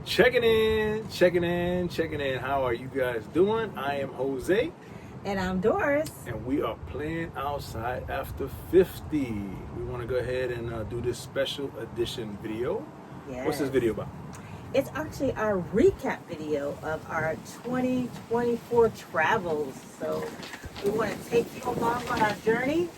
Checking in. How are you guys doing? I am Jose. And I'm Doris. And we are playing outside after 50. We want to go ahead and do this special edition video. Yes. What's this video about? It's actually our recap video of our 2024 travels. So we want to take you along on our journey.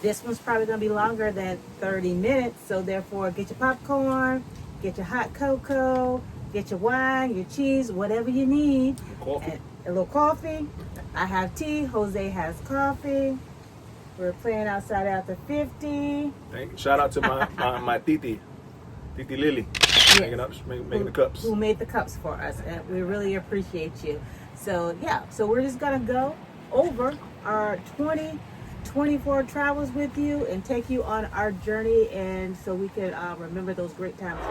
This one's probably going to be longer than 30 minutes. So therefore, get your popcorn, get your hot cocoa, get your wine, your cheese, whatever you need. Coffee. And a little coffee. I have tea. Jose has coffee. We're playing outside after 50. Shout out to my Titi Lily. Yes. Making the cups. Who made the cups for us, and we really appreciate you. So yeah, so we're just gonna go over our 2024 travels with you and take you on our journey, and so we can remember those great times.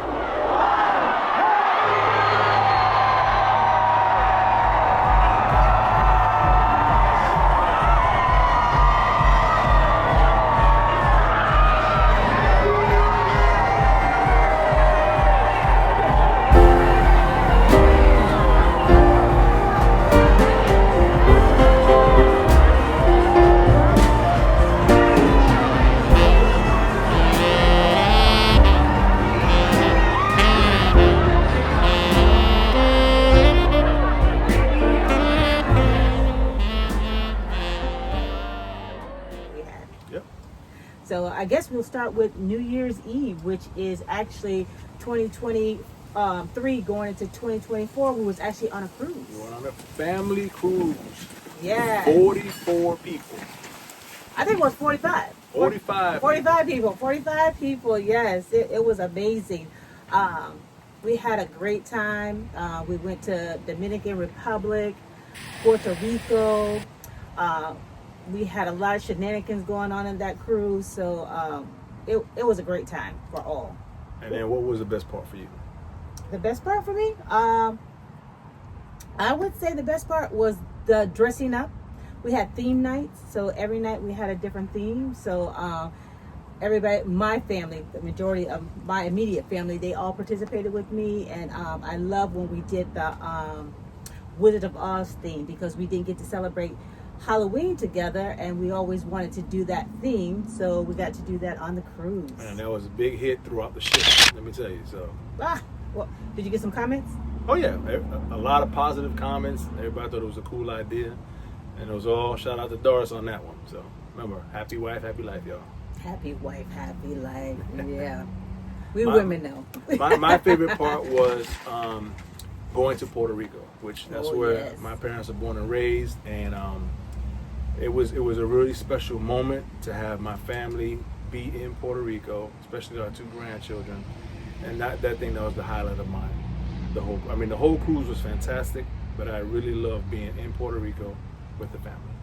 So I guess we'll start with New Year's Eve, which is actually 2023 going into 2024. We was actually on a cruise. We were on a family cruise. Yeah. 44 people. I think it was 45. 45. 45 people. 45 people, yes. It was amazing. We had a great time. We went to Dominican Republic, Puerto Rico. We had a lot of shenanigans going on in that cruise, so it was a great time for all. And then what was the best part for you? The best part for me? I would say the best part was the dressing up. We had theme nights, so every night we had a different theme. So everybody, my family, the majority of my immediate family, they all participated with me, and I love when we did the Wizard of Oz theme, because we didn't get to celebrate Halloween together, and we always wanted to do that theme, so we got to do that on the cruise. And that was a big hit throughout the ship, let me tell you. So well, did you get some comments? Oh yeah, a lot of positive comments. Everybody thought it was a cool idea, and it was all shout out to Doris on that one. So remember, happy wife, happy life, y'all. Happy wife, happy life. Yeah, women know. my favorite part was going to Puerto Rico, which that's where my parents are born and raised, and it was a really special moment to have my family be in Puerto Rico, especially our two grandchildren, and that was the highlight of mine. The whole cruise was fantastic, but I really loved being in Puerto Rico with the family.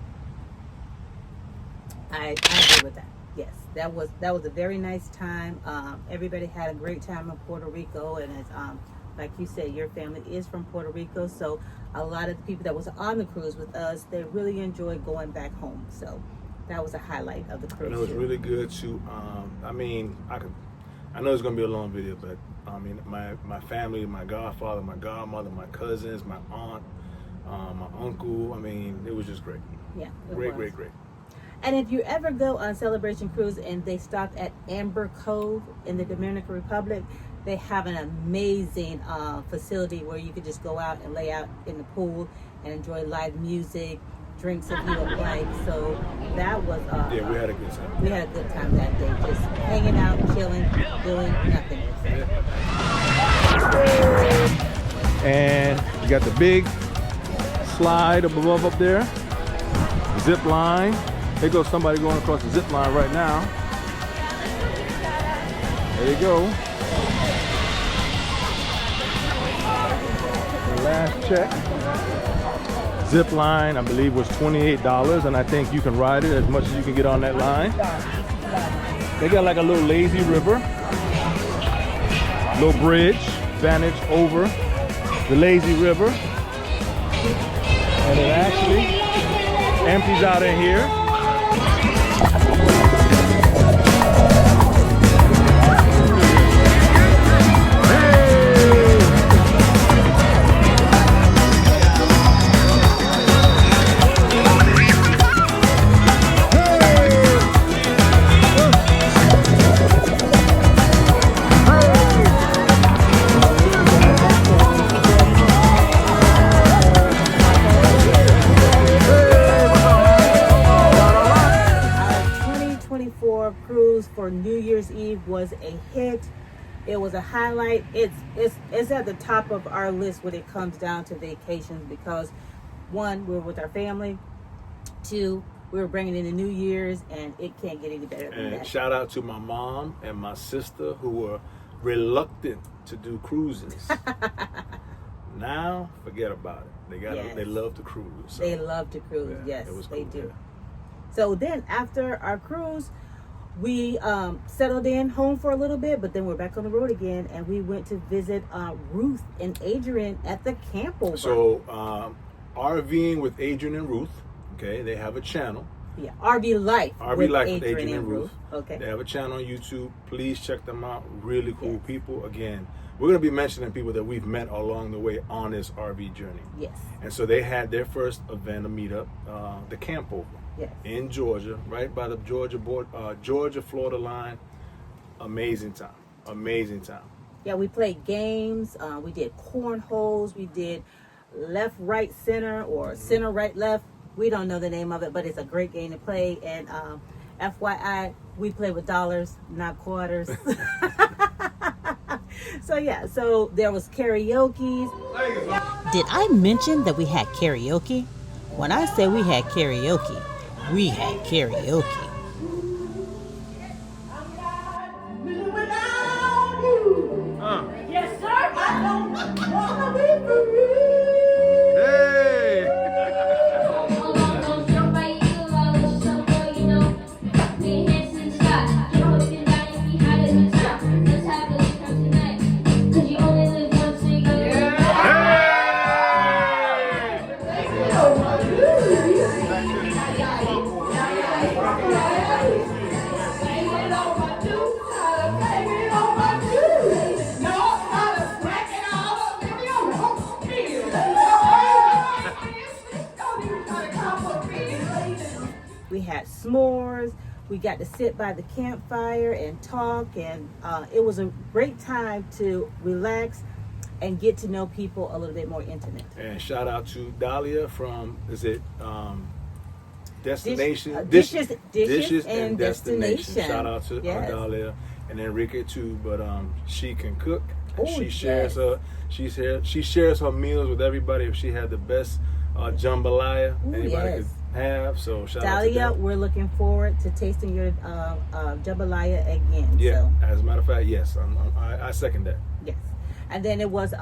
I agree with that. Yes, that was a very nice time. Everybody had a great time in Puerto Rico, and as like you said, your family is from Puerto Rico, so a lot of the people that was on the cruise with us, they really enjoyed going back home. So that was a highlight of the cruise. And it was really good to, I know it's going to be a long video, but my family, my godfather, my godmother, my cousins, my aunt, my uncle, it was just great. Yeah. Great. And if you ever go on Celebration Cruise and they stop at Amber Cove in the Dominican Republic, they have an amazing facility where you could just go out and lay out in the pool and enjoy live music, drinks if you would like. So that was we had a good time. We had a good time that day, just hanging out, chilling, doing nothing. And you got the big slide up above up there, zip line. There goes somebody going across the zip line right now. There you go. Last check, zip line I believe was $28, and I think you can ride it as much as you can get on that line. They got like a little lazy river, little bridge, vantage over the lazy river, and it actually empties out in here. Hey! was a hit. It was a highlight. It's at the top of our list when it comes down to vacations because, one, we're with our family. Two, we were bringing in the New Year's, and it can't get any better than that. And shout out to my mom and my sister who were reluctant to do cruises. Now, forget about it. They love to cruise. So. They love to cruise. Yeah, yes, it was they cool, do. Yeah. So then, after our cruise, we settled in home for a little bit, but then we're back on the road again, and we went to visit Ruth and Adrian at the campover. So, RVing with Adrian and Ruth. Okay, they have a channel. Yeah, RV Life. RV Life with Adrian and Ruth. Okay. They have a channel on YouTube. Please check them out. Really cool people. Again, we're going to be mentioning people that we've met along the way on this RV journey. Yes. And so they had their first event, a meetup, the campover. Yes. In Georgia, right by the Georgia-Florida line. Amazing time. Yeah, we played games. We did cornholes. We did left, right, center, or center, right, left. We don't know the name of it, but it's a great game to play. And FYI, we play with dollars, not quarters. So there was karaoke. Did I mention that we had karaoke? When I say we had karaoke, we had karaoke. Yes, sir. I don't wanna be free. Hey! We had s'mores. We got to sit by the campfire and talk, and it was a great time to relax and get to know people a little bit more intimate. And shout out to Dahlia from, Destination? Dishes and Destination. Shout out to Yes. Dahlia and Enrique too, but she can cook. Oh, She shares she shares her meals with everybody. If she had the best jambalaya anybody could have, so shout out to Dahlia, them. we're looking forward to tasting your jambalaya again. Yeah, So, as a matter of fact, yes, I second that. yes. And then it was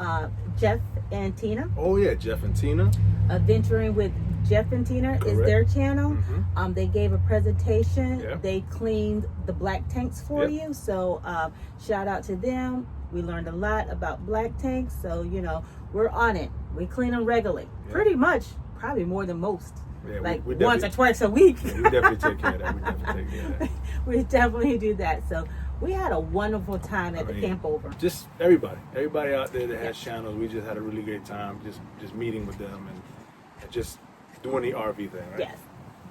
Jeff and Tina. Oh yeah, Jeff and Tina. Adventuring with Jeff and Tina is Correct. their channel. Mm-hmm. They gave a presentation. Yeah. They cleaned the black tanks for Yeah. you. So shout out to them. We learned a lot about black tanks. So, we're on it. We clean them regularly. Yeah. Pretty much, probably more than most. Yeah, like we once or twice a week. Yeah, we definitely take care of that. We definitely do that. So we had a wonderful time at the campover. Just everybody out there that has channels, we just had a really great time just meeting with them and just doing the RV thing, right? Yes.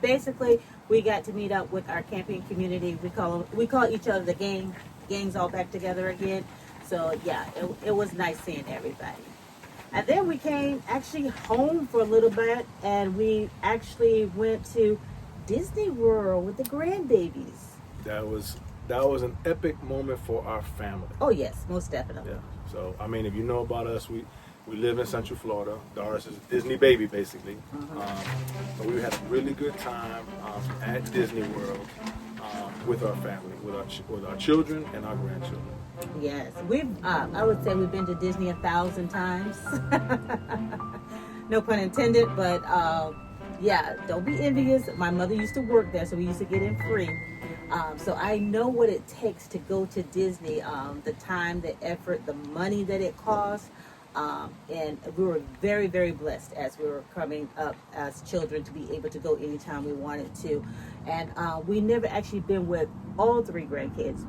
Basically, we got to meet up with our camping community. We call each other the gang. Gang's all back together again. So yeah, it was nice seeing everybody. And then we came actually home for a little bit, and we actually went to Disney World with the grandbabies. That was an epic moment for our family. Oh yes, most definitely. Yeah. So I mean, if you know about us, we live in Central Florida. Doris is a Disney baby, basically. But we had a really good time at Disney World with our family, with our children and our grandchildren. Yes, I would say we've been to Disney 1,000 times. No pun intended, but yeah, don't be envious. My mother used to work there, so we used to get in free. So I know what it takes to go to Disney, the time, the effort, the money that it costs. And we were very, very blessed as we were coming up as children to be able to go anytime we wanted to. And we never actually been with all three grandkids.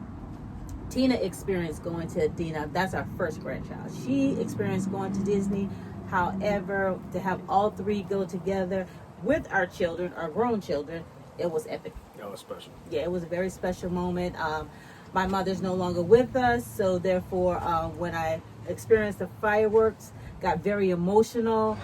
Tina experienced going to Dina. That's our first grandchild. She experienced going to Disney. However, to have all three go together with our children, our grown children, it was epic. That was special. Yeah, it was a very special moment. My mother's no longer with us, so therefore, when I experienced the fireworks, got very emotional.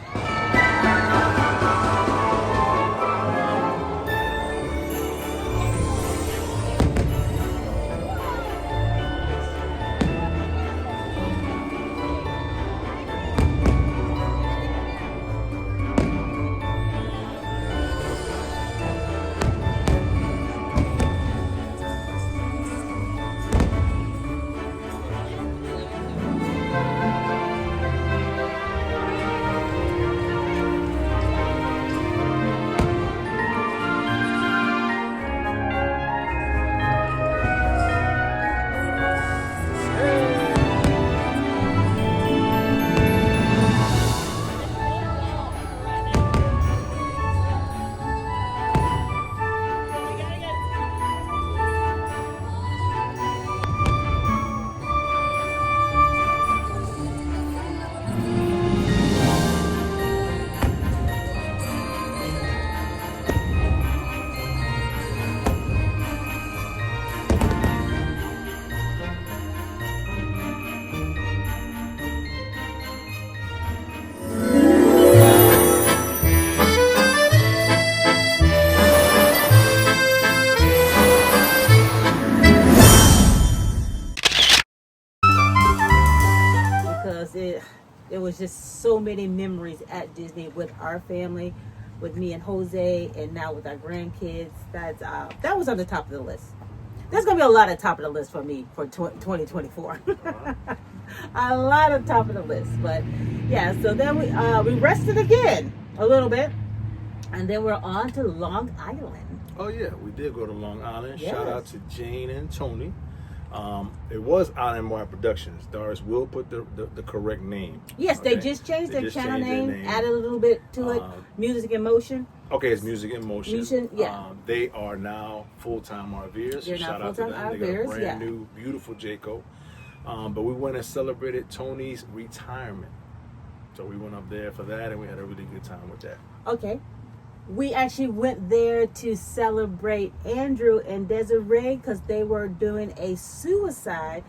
It was just so many memories at Disney with our family, with me and Jose, and now with our grandkids. That was on the top of the list. There's gonna be a lot of top of the list for me for 2024. A lot of top of the list, but yeah. So then we rested again a little bit, and then we're on to Long Island. Oh yeah, we did go to Long Island. Yes. Shout out to Jane and Tony. It was Island Wide Productions. Doris will put the correct name. Yes, okay? they just changed their channel changed their name, added a little bit to it. Music in Motion. Okay, it's Music in Motion. Yeah. They are now full-time RVers. They're now Shout out to them. full-time They got a RVers, brand new, beautiful Jayco. But we went and celebrated Tony's retirement. So we went up there for that, and we had a really good time with that. Okay. We actually went there to celebrate Andrew and Desiree because they were doing a suicide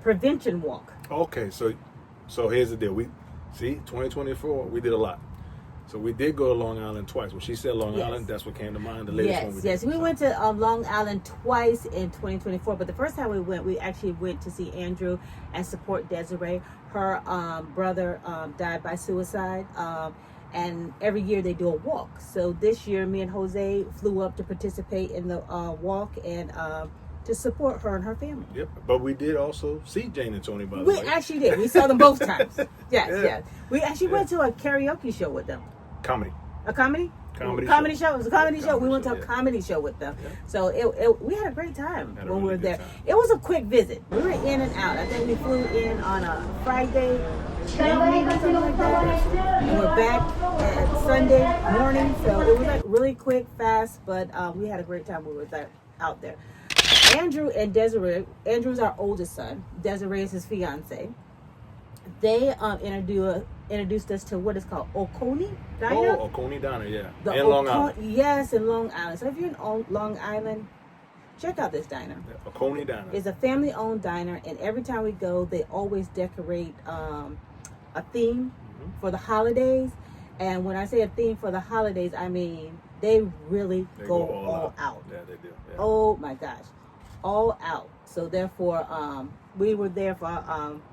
prevention walk. Okay, so here's the deal. 2024, we did a lot. So we did go to Long Island twice. When she said Long Yes. Island, that's what came to mind. The latest one we did. Yes, we went to Long Island twice in 2024. But the first time we went, we actually went to see Andrew and support Desiree. Her brother died by suicide. And every year they do a walk. So this year, me and Jose flew up to participate in the walk and to support her and her family. Yep. But we did also see Jane and Tony, by the way. We actually did. We saw them both times. Yes, Yeah. yes. We actually went to a karaoke show with them. Comedy. A comedy? Comedy show. It was a comedy show. We went to a yeah. comedy show with them. Yeah. So we had a great time Had a when we really were good there. time. It was a quick visit. We were in and out. I think we flew in on a Friday evening or something like that. And we're back at Sunday morning. So it was like really quick, fast, but we had a great time when we were out there. Andrew and Desiree, Andrew's our oldest son. Desiree is his fiance. They introduced us to what is called Oconee Diner. Oh, Oconee Diner, yeah. The in Long Island. Yes, in Long Island. So if you're in Long Island, check out this diner. Yeah, Oconee Diner. It's a family-owned diner, and every time we go, they always decorate a theme for the holidays. And when I say a theme for the holidays, I mean they really go all out. Yeah, they do. Yeah. Oh my gosh, all out. So therefore, we were there for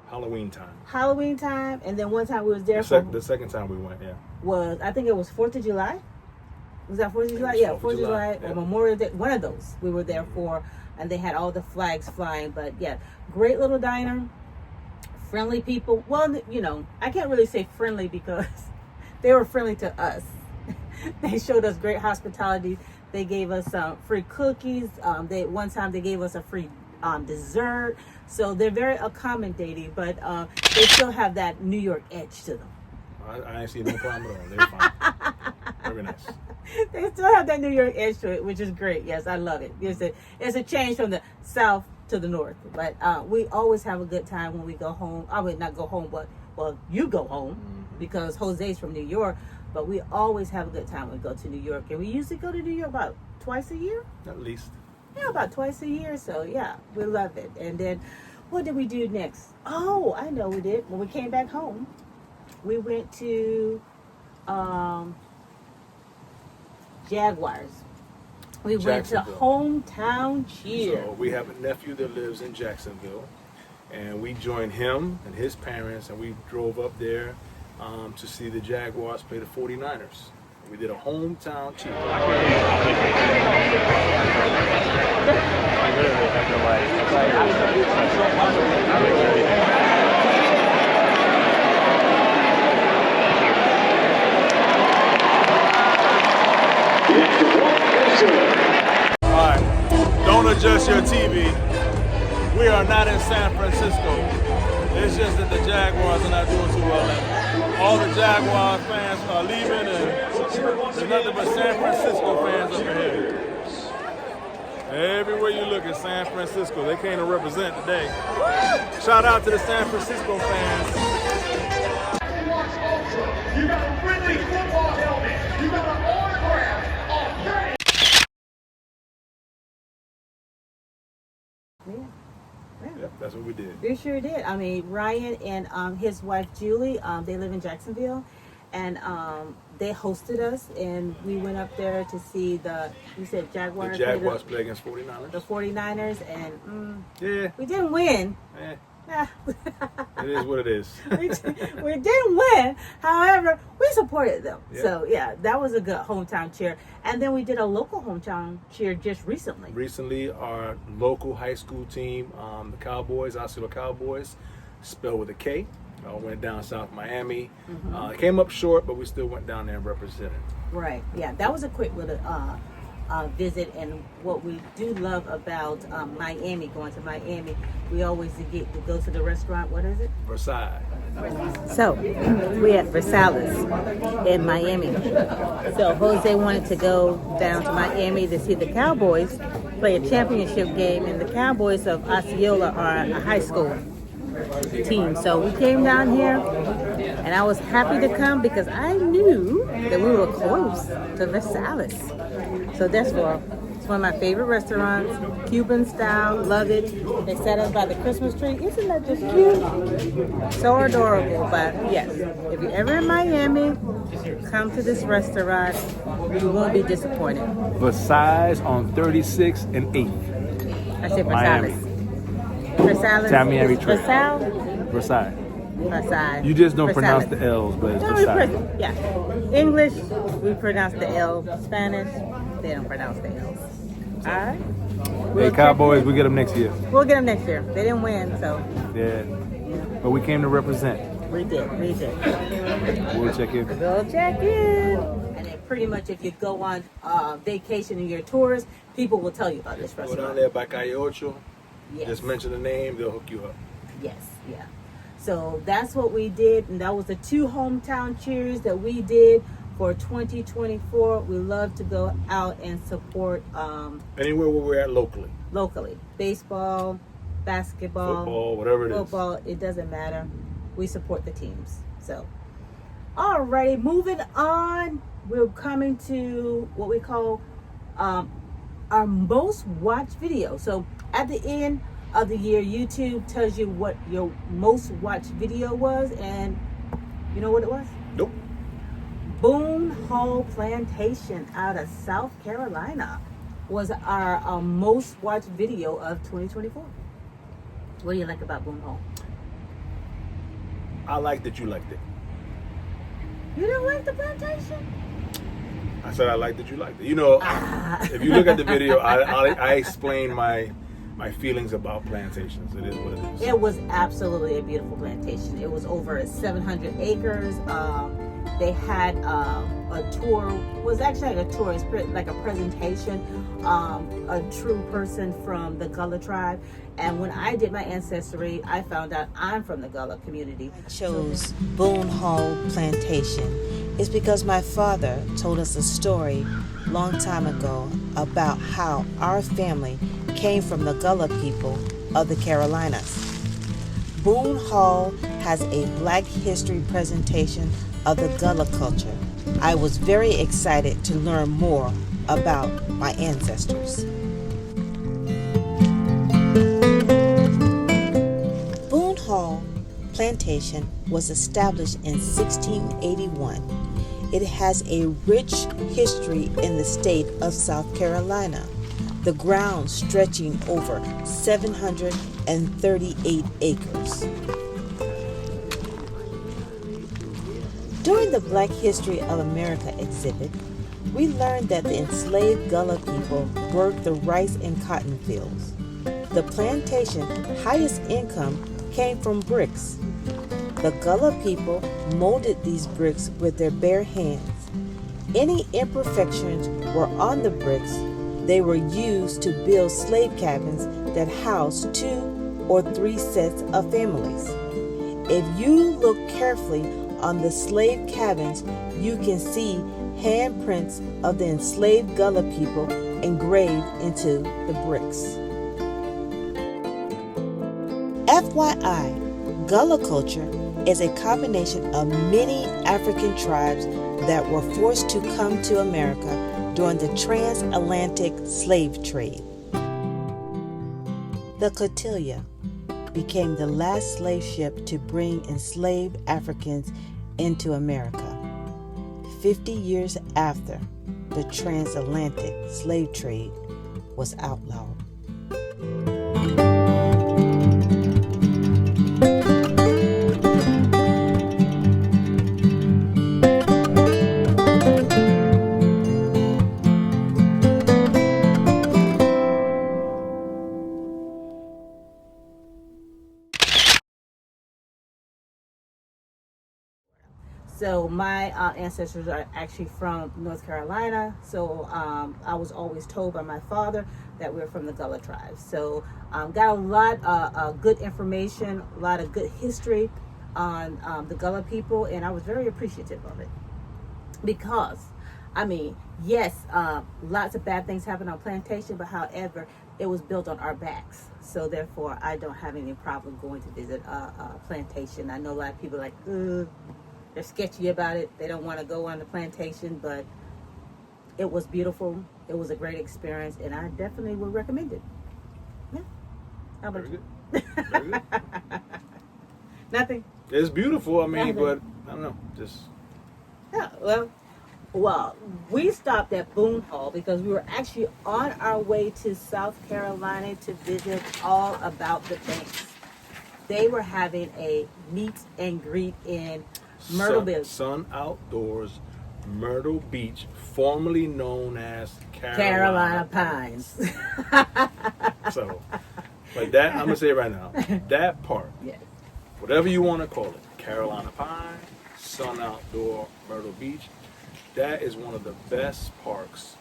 Halloween time. Halloween time, and then one time we was there The second time we went, yeah. was, I think it was 4th of July. Was that 4th of July? was Yeah, 4th 4th of July yeah. or Memorial Day. One of those we were there for, and they had all the flags flying. But yeah, great little diner, friendly people. Well, you know, I can't really say friendly because they were friendly to us. They showed us great hospitality. They gave us free cookies. One time they gave us a free dessert. So they're very accommodating, but they still have that New York edge to them. I ain't see no problem at all. They were fine. Very nice. They still have that New York edge to it, which is great. Yes, I love it. It's a change from the south to the north. But we always have a good time when we go home. I would not go home, but well, you go home because Jose's from New York. But we always have a good time when we go to New York, and we usually go to New York about twice a year. At least. Yeah, about twice a year. So yeah, we love it. And then, what did we do next? Oh, I know we did. When we came back home, we went to Jaguars. We went to Hometown Cheer. So we have a nephew that lives in Jacksonville, and we joined him and his parents, and we drove up there to see the Jaguars play the 49ers. We did a hometown cheer. Don't adjust your TV. We are not in San Francisco. It's just that the Jaguars are not doing too well. And all the Jaguars fans are leaving, and there's nothing but San Francisco fans over here. Everywhere you look is San Francisco. They came to represent today. Shout out to the San Francisco fans. You got a friendly football helmet. You got an autograph. Yeah. Yep, that's what we did. We sure did. I mean, Ryan and his wife Julie, they live in Jacksonville, and they hosted us, and we went up there to see you said Jaguars. The Jaguars play against 49ers. The 49ers, and Yeah. we didn't win. Eh. It is what it is. We didn't win. However, we supported them. Yeah. So, yeah, that was a good hometown cheer. And then we did a local hometown cheer just recently. Recently, our local high school team, the Cowboys, Osceola Cowboys, spelled with a K, went down South Miami. Came up short, but we still went down there and represented. Right. Yeah, that was a quick little visit. And what we do love about Miami, going to Miami, we always get to go to the restaurant. What is it? Versailles. So, we're at Versailles in Miami. So, Jose wanted to go down to Miami to see the Cowboys play a championship game, and the Cowboys of Osceola are a high school team. So, we came down here, and I was happy to come because I knew that we were close to Versailles. So, that's for it's one of my favorite restaurants, Cuban style, love it. They set us by the Christmas tree. Isn't that just cute? So adorable. But yes, if you're ever in Miami, come to this restaurant. You won't be disappointed. Versailles on 36th and 8th. I said Miami. Versailles. Miami trip. Versailles. Versailles. Versailles. You just don't Versailles. pronounce the L's, but it's No, we Versailles. yeah. English, we pronounce the L. Spanish, they don't pronounce the L's. All right. Hey, Cowboys, we get them next year. We'll get them next year. They didn't win, so. Yeah. But we came to represent. We did. We'll check in. Go check in. And then pretty much if you go on vacation and you're tourist, people will tell you about this Go restaurant. down there by Calle Ocho. Yes. Just mention the name, they'll hook you up. Yes, yeah. So that's what we did, and that was the 2 hometown cheers that we did for 2024. We love to go out and support Anywhere where we're at locally. Baseball, basketball, Football, whatever it is. football, it doesn't matter. We support the teams. So, alrighty, moving on. We're coming to what we call our most watched video. So at the end of the year, YouTube tells you what your most watched video was, and you know what it was? Nope. Boone Hall Plantation out of South Carolina was our most watched video of 2024. What do you like about Boone Hall? I like that you liked it. You don't like the plantation? I said I like that you liked it. You know, if you look at the video, I explain my feelings about plantations. It is what it is. It was absolutely a beautiful plantation. It was over 700 acres. They had a tour. It was actually like a tour. It's like a presentation. A true person from the Gullah tribe. And when I did my ancestry, I found out I'm from the Gullah community. I chose Boone Hall Plantation is because my father told us a story long time ago about how our family came from the Gullah people of the Carolinas. Boone Hall has a Black history presentation of the Gullah culture. I was very excited to learn more about my ancestors. Boone Hall Plantation was established in 1681. It has a rich history in the state of South Carolina, the grounds stretching over 738 acres. During the Black History of America exhibit, we learned that the enslaved Gullah people worked the rice and cotton fields. The plantation's highest income came from bricks. The Gullah people molded these bricks with their bare hands. Any imperfections were on the bricks. They were used to build slave cabins that housed 2 or 3 sets of families. If you look carefully on the slave cabins, you can see handprints of the enslaved Gullah people engraved into the bricks. FYI, Gullah culture is a combination of many African tribes that were forced to come to America during the transatlantic slave trade. The Cotillia became the last slave ship to bring enslaved Africans into America, 50 years after the transatlantic slave trade was outlawed. So my ancestors are actually from North Carolina. So I was always told by my father that we're from the Gullah tribe. So got a lot of good information, a lot of good history on the Gullah people, and I was very appreciative of it. Because, I mean, yes, lots of bad things happen on plantation, but however, it was built on our backs. So therefore, I don't have any problem going to visit a plantation. I know a lot of people are like, they're sketchy about it. They don't want to go on the plantation, but it was beautiful. It was a great experience, and I definitely would recommend it. Yeah. How about you? Very good. Nothing. It's beautiful. I mean, Nothing. but I don't know. Just Yeah, well, we stopped at Boone Hall because we were actually on our way to South Carolina to visit All About the Banks. They were having a meet and greet in Myrtle Beach. Sun Outdoors, Myrtle Beach, formerly known as Carolina Pines. So, but that, I'm going to say it right now, that part, Yes. whatever you want to call it, Carolina Pines, Sun Outdoor, Myrtle Beach, that is one of the best parks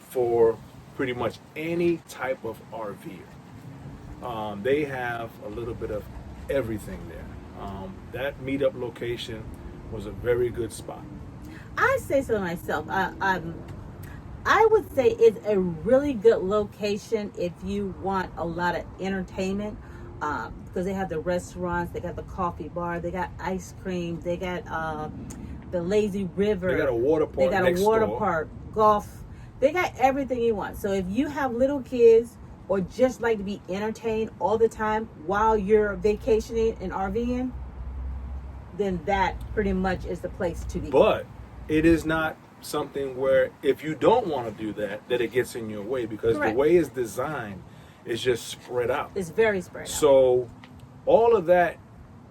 for pretty much any type of RVer. They have a little bit of everything there. That meetup location was a very good spot. I say so myself. I would say it's a really good location if you want a lot of entertainment, because they have the restaurants, they got the coffee bar, they got ice cream, they got the lazy river, They got a water park. they got next a water door. park, golf. They got everything you want. So if you have little kids or just like to be entertained all the time while you're vacationing and RVing, then that pretty much is the place to be. But it is not something where if you don't want to do that, that it gets in your way, because Correct. the way it's designed is just spread out. It's very spread out. So all of that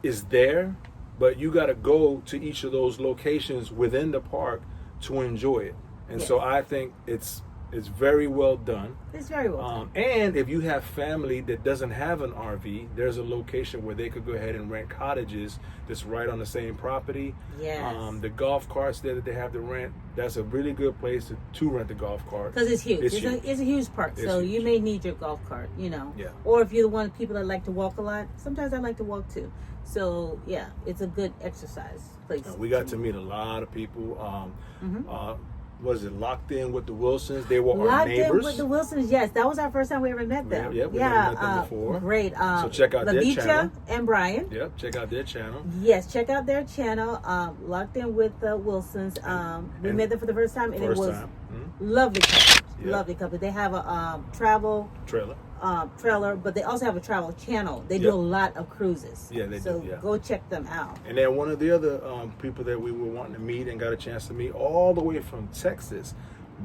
is there, but you got to go to each of those locations within the park to enjoy it. And Yes. so I think it's very well done. It's very well done. And if you have family that doesn't have an RV, there's a location where they could go ahead and rent cottages that's right on the same property. Yes. The golf carts there that they have to rent, that's a really good place to rent the golf cart. Because it's huge. It's It's, huge. A huge park. It's So huge. you may need your golf cart, Yeah. Or if you're the one of the people that like to walk a lot, sometimes I like to walk too. So yeah, it's a good exercise place. We got to meet a lot of people. Mm-hmm. Was it Locked In with the Wilsons? They were our Locked in neighbors. with the Wilsons, yes. That was our first time we ever met them. Yeah, we never met them before. Great. So check out their Lavicha channel. and Brian. Yep, check out their channel. Yes, check out their channel. Locked In with the Wilsons. We and met them for the first time, and First it was time. lovely couple. Yeah. Lovely couple. They have a travel Trailer. trailer, but they also have a travel channel. They do Yep. a lot of cruises. Yeah, they so do, yeah. go check them out. And then one of the other people that we were wanting to meet and got a chance to meet all the way from Texas,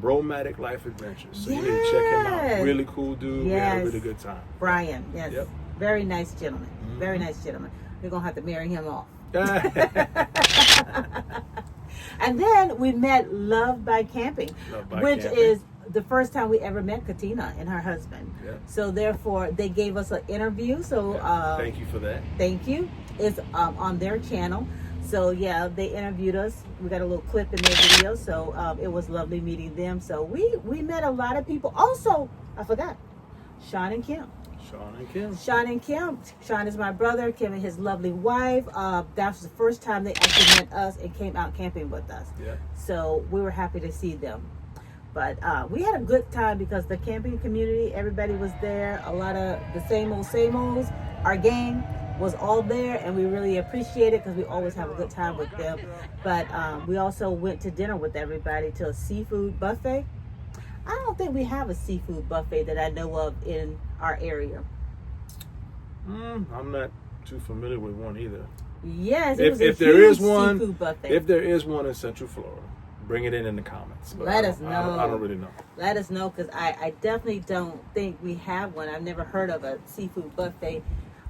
Bromatic Life Adventures. So you need to check him out. Yes. Really cool dude. We had a Yes. really good time. Brian, yes. Yep. Very nice gentleman. Mhm. Very nice gentleman. We're going to have to marry him off. And then we met Love by Camping, Love by which Camping. is the first time we ever met Katina and her husband. Yeah. So therefore, they gave us an interview. So Thank you for that. thank you. It's on their channel. So yeah, they interviewed us. We got a little clip in their video. So it was lovely meeting them. So we met a lot of people. Also, I forgot, Sean and Kim. Sean and Kim. Sean and Kim. Sean is my brother. Kim and his lovely wife. That was the first time they actually met us and came out camping with us. Yeah. So we were happy to see them. But we had a good time because the camping community, everybody was there. A lot of the same olds. Our gang was all there, and we really appreciate it because we always have a good time with them. But we also went to dinner with everybody to a seafood buffet. I don't think we have a seafood buffet that I know of in our area. I'm not too familiar with one either. Yes, it was If a there huge is one, seafood buffet. if there is one in Central Florida, bring it in the comments. But Let I us don't- know. I don't really know. Let us know because I definitely don't think we have one. I've never heard of a seafood buffet.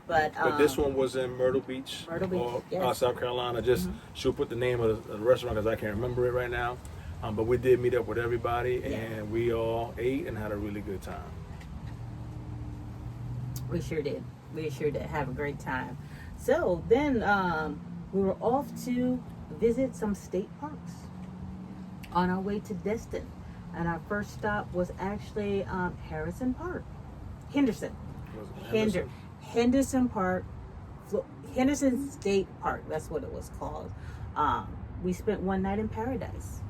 But This one was in Myrtle Beach, Myrtle Beach, or, yes. Mm-hmm. South Carolina. Just she'll put the name of the restaurant because I can't remember it right now. But we did meet up with everybody, and we all ate and had a really good time. We sure did. We sure did have a great time. So then we were off to visit some state parks on our way to Destin. And our first stop was actually Henderson Park. Henderson Park. Henderson State Park. That's what it was called. We spent one night in Paradise,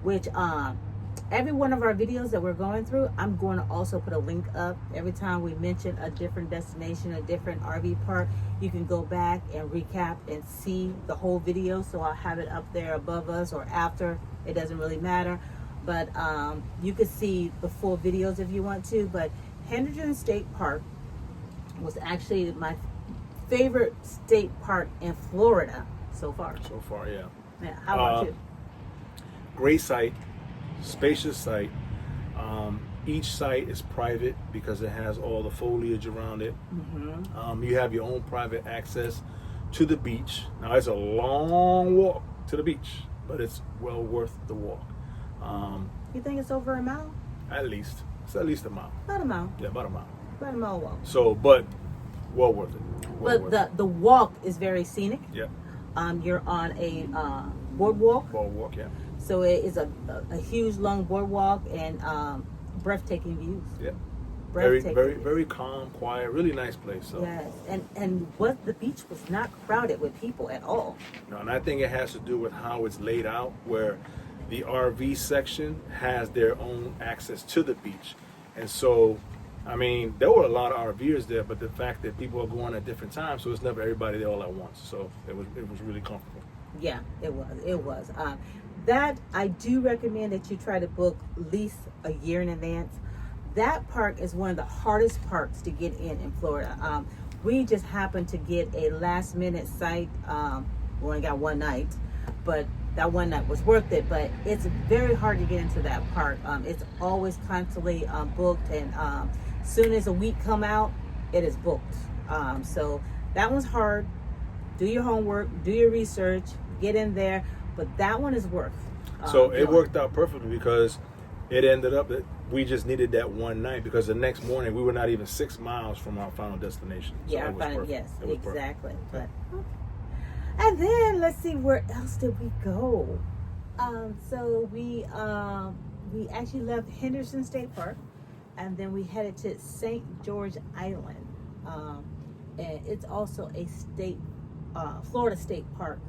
which every one of our videos that we're going through, I'm going to also put a link up. Every time we mention a different destination, a different RV park, you can go back and recap and see the whole video. So I'll have it up there above us or after. It doesn't really matter. But you can see the full videos if you want to. But Henderson State Park was actually my favorite state park in Florida so far. So far, yeah. Yeah. How about you? Great site, spacious site. Each site is private because it has all the foliage around it. Mm-hmm. You have your own private access to the beach. Now, it's a long walk to the beach, but it's well worth the walk. You think it's over a mile? At least. It's at least a mile. About a mile. Yeah, about a mile. About a mile walk. So, but well worth it. Well But worth the walk is very scenic. it. Yeah. You're on a boardwalk. Boardwalk, yeah. So it is a huge, long boardwalk and breathtaking views. Yeah. Very, Breathtaking very, views. very calm, quiet, really nice place. So. Yes, and what the beach was not crowded with people at all. No, and I think it has to do with how it's laid out, where the RV section has their own access to the beach. And so, I mean, there were a lot of RVers there, but the fact that people are going at different times, so it's never everybody there all at once. So it was really comfortable. Yeah, it was. That I do recommend that you try to book at least a year in advance. That park is one of the hardest parks to get in Florida. We just happened to get a last minute site. We only got one night, but that one night was worth it. But it's very hard to get into that park. It's always constantly booked, and soon as a week come out, it is booked. So that one's hard. Do your homework, do your research, get in there. But that one is worth. So it worked out perfectly because it ended up that we just needed that one night, because the next morning we were not even 6 miles from our final destination. So Yeah, it was perfect. yes, It was exactly. perfect. But, and then let's see, where else did we go? So we actually left Henderson State Park, and then we headed to St. George Island. And it's also a Florida state park.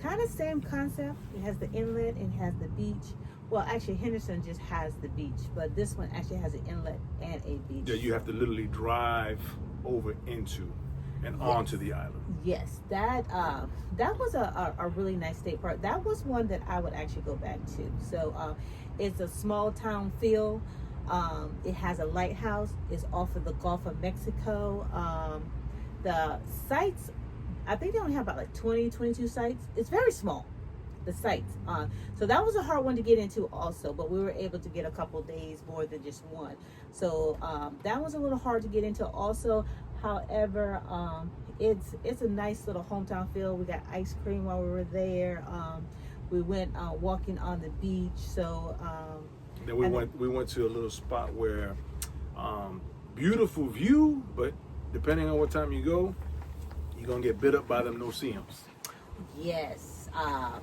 Kind of same concept. It has the inlet and has the beach. Well, actually, Henderson just has the beach, but this one actually has an inlet and a beach. Yeah, you have to literally drive over into and onto the island. Yes, that was a really nice state park. That was one that I would actually go back to. So it's a small town feel. It has a lighthouse. It's off of the Gulf of Mexico. The sites, I think they only have about like 22 sites. It's very small, the sites. So that was a hard one to get into also, but we were able to get a couple days more than just one. So that was a little hard to get into also. However, it's a nice little hometown feel. We got ice cream while we were there. We went walking on the beach. So then we went to a little spot where beautiful view, but depending on what time you go, you're gonna get bit up by them no-see-ums. Yes. Well,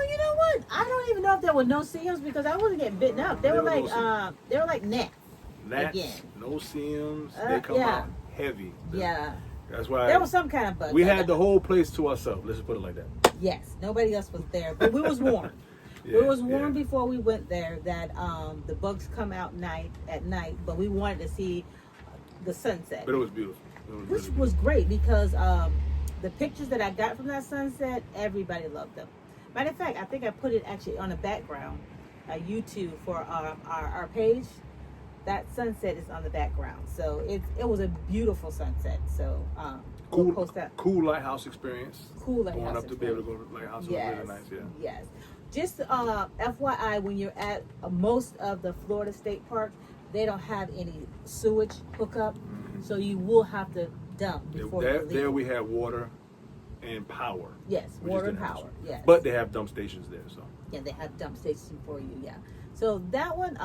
you know what? I don't even know if there were no-see-ums because I wasn't getting bitten up. They were like gnats. Gnats, Again. no-see-ums, they come out heavy. Yeah. That's why There was some kind of bug. we had the whole place to ourselves. Let's just put it like that. Yes. Nobody else was there, but we was warned. Yeah, we was warned before we went there that the bugs come out at night, but we wanted to see the sunset. But it was beautiful. Which was great because the pictures that I got from that sunset, everybody loved them. Matter of fact, I think I put it actually on the background, YouTube for our page. That sunset is on the background, so it was a beautiful sunset. So we'll post that. Cool lighthouse experience. Cool lighthouse Going up to be able to experience. go to the lighthouse Yes. was really nice. Yeah. Yes. Just FYI, when you're at most of the Florida state parks, they don't have any sewage hookup, so you will have to dump before you leave. There we had water and power. Yes, We just water and didn't have power. sewage. Yes. But they have dump stations there, so. Yeah, they have dump stations for you. Yeah. So that one,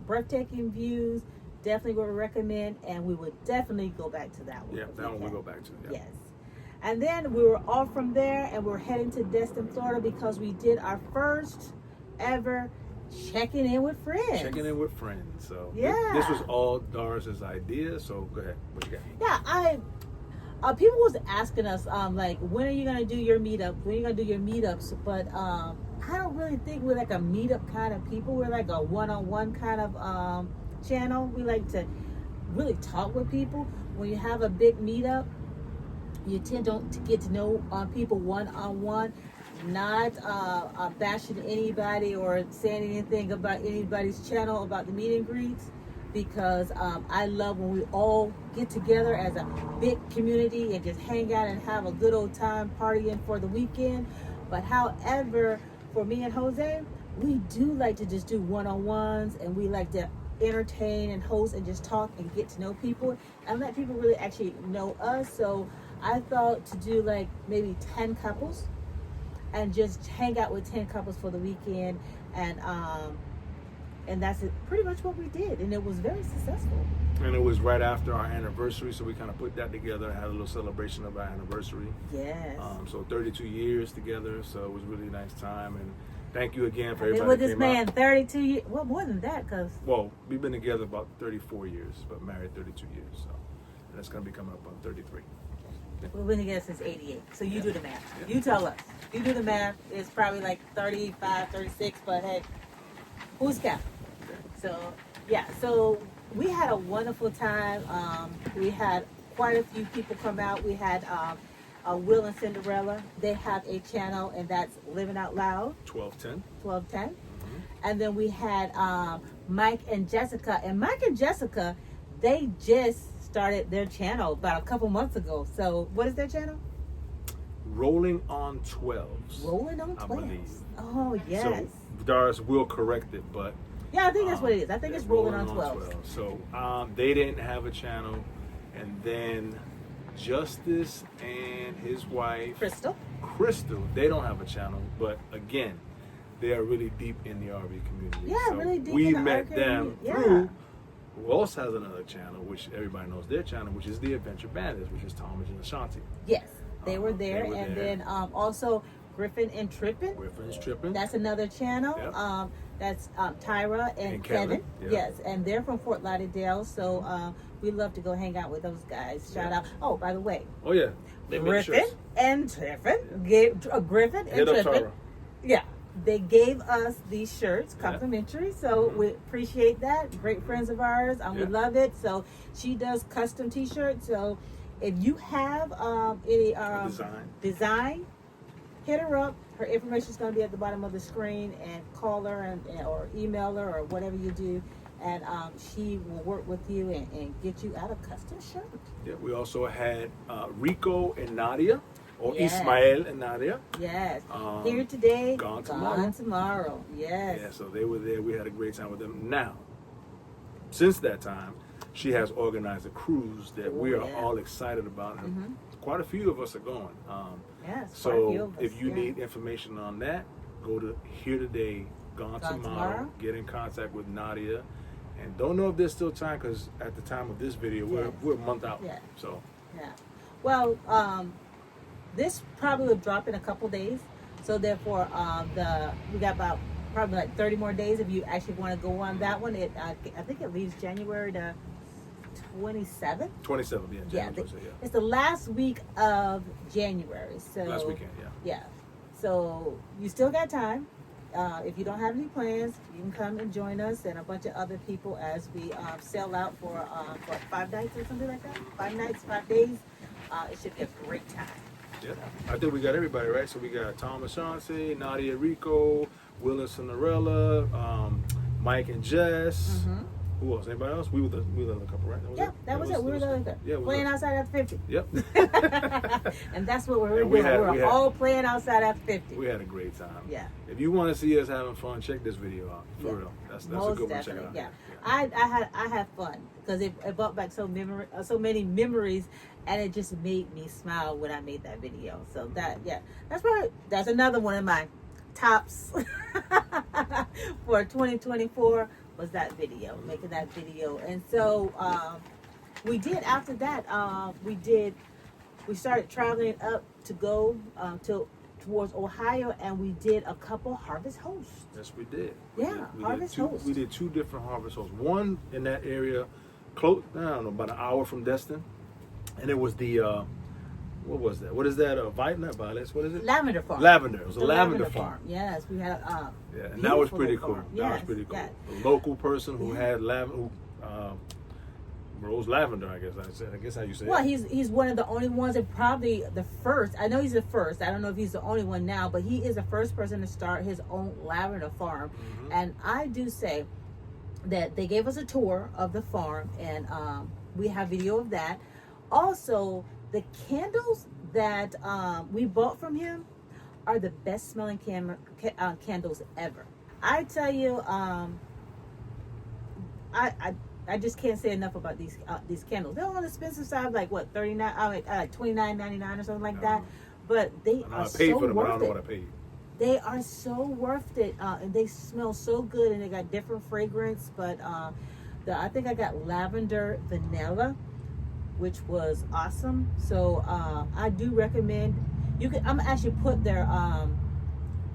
breathtaking views, definitely would recommend, and we would definitely go back to that one. Yeah, if that we one we'll can. go back to. Yeah. Yes. And then we were off from there, and we're heading to Destin, Florida, because we did our first ever checking in with friends. Checking in with friends. So yeah, this was all Doris's idea. So go ahead. What you got? Yeah, people was asking us like, when are you gonna do your meetup? When are you gonna do your meetups? But I don't really think we're like a meetup kind of people. We're like a one-on-one kind of channel. We like to really talk with people. When you have a big meetup, you tend to get to know people one-on-one, not bashing anybody or saying anything about anybody's channel about the meet and greets, because I love when we all get together as a big community and just hang out and have a good old time partying for the weekend. But however, for me and Jose, we do like to just do one-on-ones, and we like to entertain and host and just talk and get to know people and let people really actually know us. So I thought to do like maybe 10 couples and just hang out with 10 couples for the weekend, and that's pretty much what we did, and it was very successful. And it was right after our anniversary, so we kind of put that together and had a little celebration of our anniversary. Yes. So 32 years together, so it was a really nice time. And thank you again for I've everybody been with this man 32 years. Well, more than that, because well, we've been together about 34 years, but married 32 years. So and that's going to be coming up on 33. we've been together since '88. So you do the math. You tell us. You do the math. It's probably like 35, 36, but hey, who's counting? So yeah, so we had a wonderful time. We had quite a few people come out. We had Will and Cinderella. They have a channel, and that's Living Out Loud. 1210. And then we had Mike and Jessica. And Mike and Jessica, they just started their channel about a couple months ago. So what is their channel? Rolling on 12s. Rolling on 12s. Oh, yes. So Doris will correct it, but yeah, I think that's what it is. I think it's Rolling on 12. So they didn't have a channel, and then Justice and his wife Crystal, they don't have a channel, but again, they are really deep in the RV community. Yeah, so really deep we in the met RV them community. through who also has another channel, which everybody knows their channel, which is the Adventure Bandits, which is Thomas and Ashanti. Yes, they were there, and then also Griffin and Trippin'. Griffin's Trippin'. That's another channel. Yep. That's Tyra and Kevin. Yep. Yes, and they're from Fort Lauderdale, so we love to go hang out with those guys. Shout out. Oh, by the way. Oh yeah. Griffin and Trippin. Griffin and Hit up Trippin. Tyra. Yeah. They gave us these shirts complimentary, so we appreciate that. Great friends of ours, we love it. So she does custom T-shirts. So if you have any design, hit her up. Her information is going to be at the bottom of the screen, and call her or email her or whatever you do, and she will work with you and get you out a custom shirt. Yeah, we also had Rico and Nadia. Or Yes. Ismael and Nadia. Yes. Here today, gone tomorrow. Yes. Yeah, so they were there. We had a great time with them. Now, since that time, she has organized a cruise that we are all excited about. And quite a few of us are going. Yes. So if you need information on that, go to Here Today, Gone Tomorrow. Get in contact with Nadia. And don't know if there's still time, because at the time of this video, we're a month out. Yeah. So. Yeah. Well, this probably will drop in a couple days, so therefore we got about probably like 30 more days if you actually want to go on that one. I think it leaves January the 27th. 27th, yeah. It's the last week of January. So last weekend, yeah. So you still got time. If you don't have any plans, you can come and join us and a bunch of other people as we sail out for 5 nights or something like that. 5 nights, 5 days. It should be a great time. Yeah, I think we got everybody, right? So we got Tom Ashanti, Nadia Rico, Will and Cinderella, Mike and Jess. Who else? Anybody else? We were the couple, right? That was it. We were the other couple. Yeah, playing outside after 50. Yep. And that's what we're doing. We're all playing outside after 50. We had a great time. Yeah. If you want to see us having fun, check this video out. For real. That's Most a good one. definitely. Check it Yeah. out. I had fun because it brought back so many memories, and it just made me smile when I made that video. So that's another one of my tops for 2024 was that video, making that video. And so we did after that we did we started traveling up to go towards Ohio, and we did a couple harvest hosts. Yes, we did. Harvest hosts. We did 2 different harvest hosts. One in that area, close, I don't know, about an hour from Destin, and it was the what was that? What is that? Not violets. What is it? Lavender farm. Lavender. It was a lavender farm. Yes, we had and that was pretty cool. Farm. That Yes, was pretty cool. yes. A local person who had lavender, rose lavender. I guess how you say Well, it. he's one of the only ones, and probably the first. I know he's the first. I don't know if he's the only one now, but he is the first person to start his own lavender farm. Mm-hmm. And I do say that they gave us a tour of the farm, and we have video of that. Also, the candles that we bought from him are the best smelling candles ever. I tell you, I just can't say enough about these candles. They're on the expensive side, like what, $29.99 or something like that. But they are so for them, worth but I don't know it. what I paid. They are so worth it, and they smell so good, and they got different fragrance. But I think I got lavender vanilla, which was awesome. So I do recommend. I'm gonna actually put their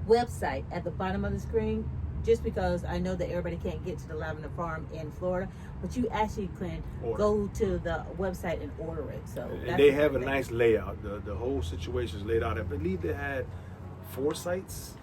website at the bottom of the screen, just because I know that everybody can't get to the lavender farm in Florida, but you actually can go to the website and order it. So and they have a nice layout. The whole situation is laid out. I believe they had 4 sites.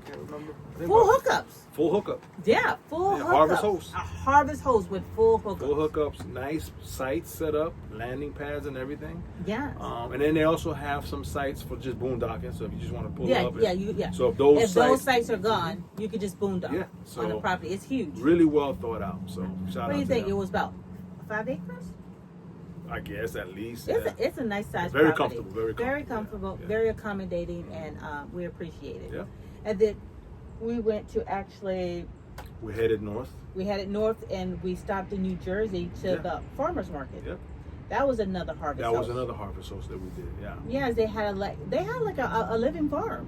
I can't remember. Full hookups. Full hookup. Yeah, full hookups. Harvest host. A harvest host with full hookups. Full hookups, nice sites set up, landing pads and everything. Yeah. And then they also have some sites for just boondocking. So if you just want to pull up. Yeah. So if those sites are gone, you could just boondock so on the property. It's huge. Really well thought out. So shout out. What do you think? them. It was about 5 acres? I guess at least. It's a nice size Very property. comfortable. Very comfortable. Yeah. Very accommodating, and we appreciate it. Yeah. And then we went to we headed north. We headed north, and we stopped in New Jersey to the farmers market. Yep. That was another harvest. That was another harvest host that we did. Yeah. Yes, they had a living farm,